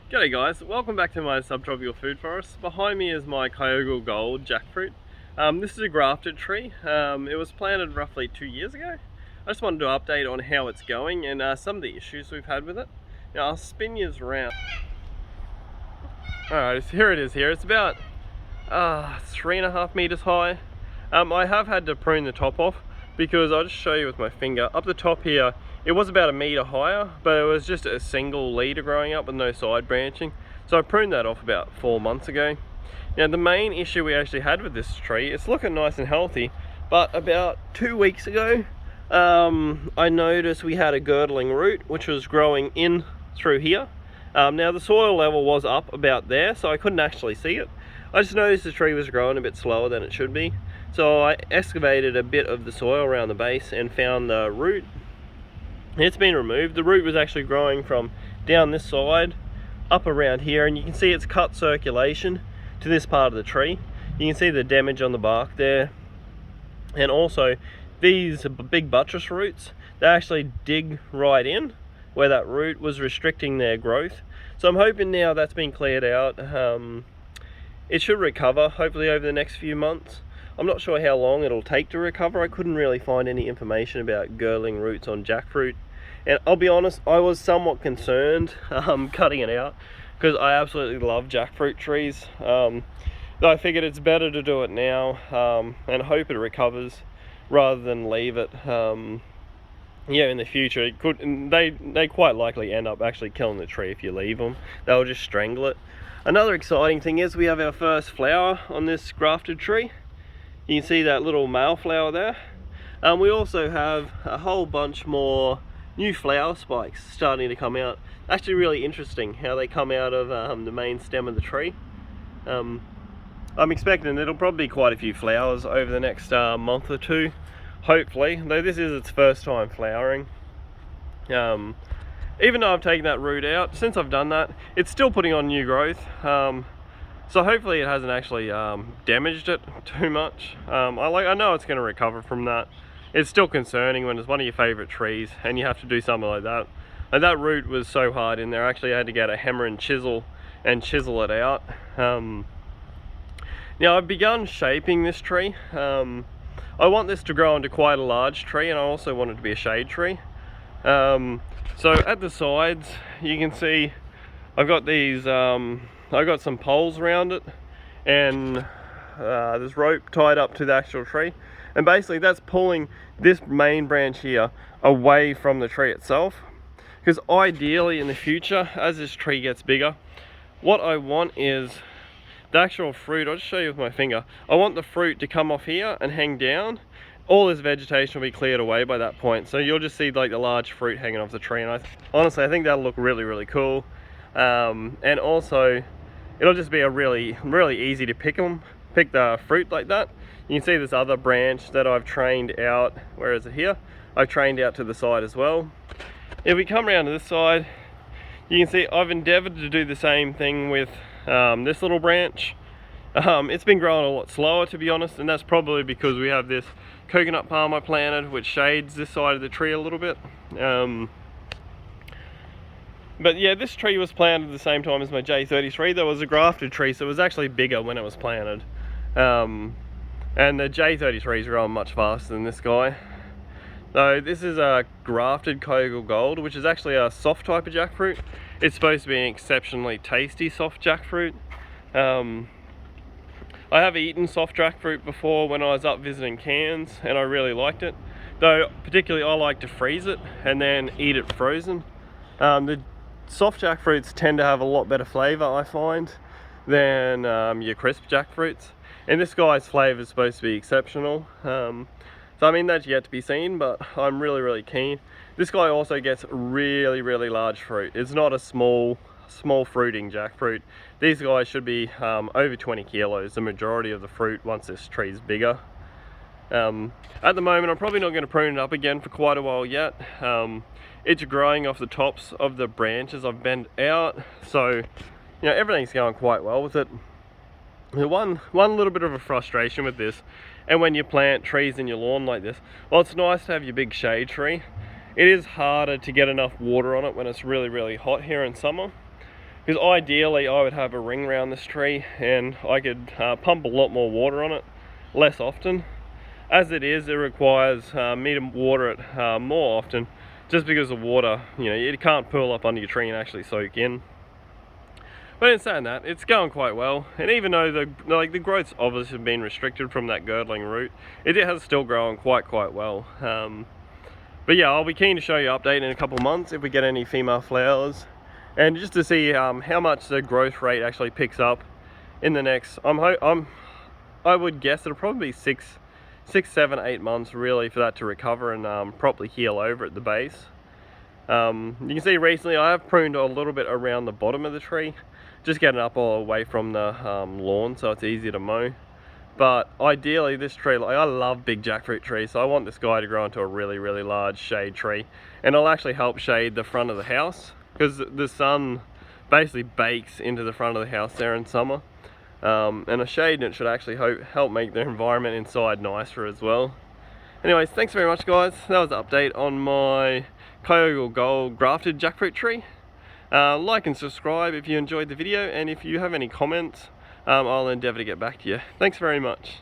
G'day guys, welcome back to my subtropical food forest. Behind me is my Kyogle gold jackfruit. This is a grafted tree. It was planted roughly 2 years ago. I just wanted to update on how it's going and some of the issues we've had with it. Now I'll spin you around. Alright, here it is here. It's about 3.5 meters high. I have had to prune the top off because I'll just show you with my finger. Up the top here, it was about 1 meter higher, but it was just a single leader growing up with no side branching. So I pruned that off about 4 months ago. Now the main issue we actually had with this tree, it's looking nice and healthy, but about 2 weeks ago, I noticed we had a girdling root which was growing in through here. Now the soil level was up about there, so I couldn't actually see it. I just noticed the tree was growing a bit slower than it should be. So I excavated a bit of the soil around the base and found the root. It's been removed. The root was actually growing from down this side up around here, and you can see it's cut circulation to this part of the tree. You can see the damage on the bark there, and also these big buttress roots, they actually dig right in where that root was restricting their growth. So I'm hoping now that's been cleared out. It should recover hopefully over the next few months. I'm not sure how long it'll take to recover. I couldn't really find any information about girdling roots on jackfruit. And I'll be honest, I was somewhat concerned cutting it out because I absolutely love jackfruit trees. Though I figured it's better to do it now and hope it recovers rather than leave it. In the future, it could. They quite likely end up actually killing the tree if you leave them. They'll just strangle it. Another exciting thing is we have our first flower on this grafted tree. You can see that little male flower there. We also have a whole bunch more new flower spikes starting to come out. Actually really interesting how they come out of the main stem of the tree. I'm expecting there'll probably be quite a few flowers over the next month or two, hopefully, though this is its first time flowering. Even though I've taken that root out, since I've done that, it's still putting on new growth. So hopefully it hasn't actually damaged it too much. I know it's going to recover from that. It's still concerning when it's one of your favorite trees and you have to do something like that. And that root was so hard in there, I actually had to get a hammer and chisel it out. Now I've begun shaping this tree. I want this to grow into quite a large tree, and I also want it to be a shade tree. So at the sides you can see I've got these I've got some poles around it, and there's rope tied up to the actual tree, and basically that's pulling this main branch here away from the tree itself. Because ideally in the future, as this tree gets bigger, what I want is the actual fruit. I'll just show you with my finger. I want the fruit to come off here and hang down. All this vegetation will be cleared away by that point, so you'll just see like the large fruit hanging off the tree, and honestly I think that'll look really cool. And also it'll just be a really easy to pick the fruit like that. You can see this other branch that I've trained out. Where is it here? I've trained out to the side as well. If we come around to this side, you can see I've endeavored to do the same thing with this little branch. It's been growing a lot slower, to be honest, and that's probably because we have this coconut palm I planted which shades this side of the tree a little bit. But yeah, this tree was planted at the same time as my J33. That was a grafted tree, so it was actually bigger when it was planted. And the J33 is growing much faster than this guy. So this is a grafted Kyogle Gold, which is actually a soft type of jackfruit. It's supposed to be an exceptionally tasty soft jackfruit. I have eaten soft jackfruit before when I was up visiting Cairns, and I really liked it. Though particularly I like to freeze it and then eat it frozen. The soft jackfruits tend to have a lot better flavour, I find, than your crisp jackfruits. And this guy's flavour is supposed to be exceptional. So I mean, that's yet to be seen, but I'm really keen. This guy also gets really large fruit. It's not a small fruiting jackfruit. These guys should be over 20 kilos, the majority of the fruit, once this tree's bigger. At the moment I'm probably not going to prune it up again for quite a while yet. It's growing off the tops of the branches I've bent out, so everything's going quite well with it. One little bit of a frustration with this, and when you plant trees in your lawn like this, well, it's nice to have your big shade tree. It is harder to get enough water on it when it's really hot here in summer. because ideally I would have a ring around this tree and I could pump a lot more water on it less often. As it is, it requires me to water it more often, just because the water, you know, it can't pool up under your tree and actually soak in. But in saying that, it's going quite well, and even though the growth's obviously been restricted from that girdling root, it has still grown quite well. But yeah, I'll be keen to show you an update in a couple months if we get any female flowers, and just to see how much the growth rate actually picks up in the next. I would guess it'll probably be 6, 7, 8 months really for that to recover and properly heal over at the base. You can see recently I have pruned a little bit around the bottom of the tree, just getting up all away from the lawn so it's easier to mow. But ideally this tree, like, I love big jackfruit trees, so I want this guy to grow into a really large shade tree, and it'll actually help shade the front of the house because the sun basically bakes into the front of the house there in summer. And a shade it should actually help make the environment inside nicer as well. Anyways, thanks very much guys. That was an update on my Kyogle gold grafted jackfruit tree. Like and subscribe if you enjoyed the video, and if you have any comments, I'll endeavour to get back to you. Thanks very much.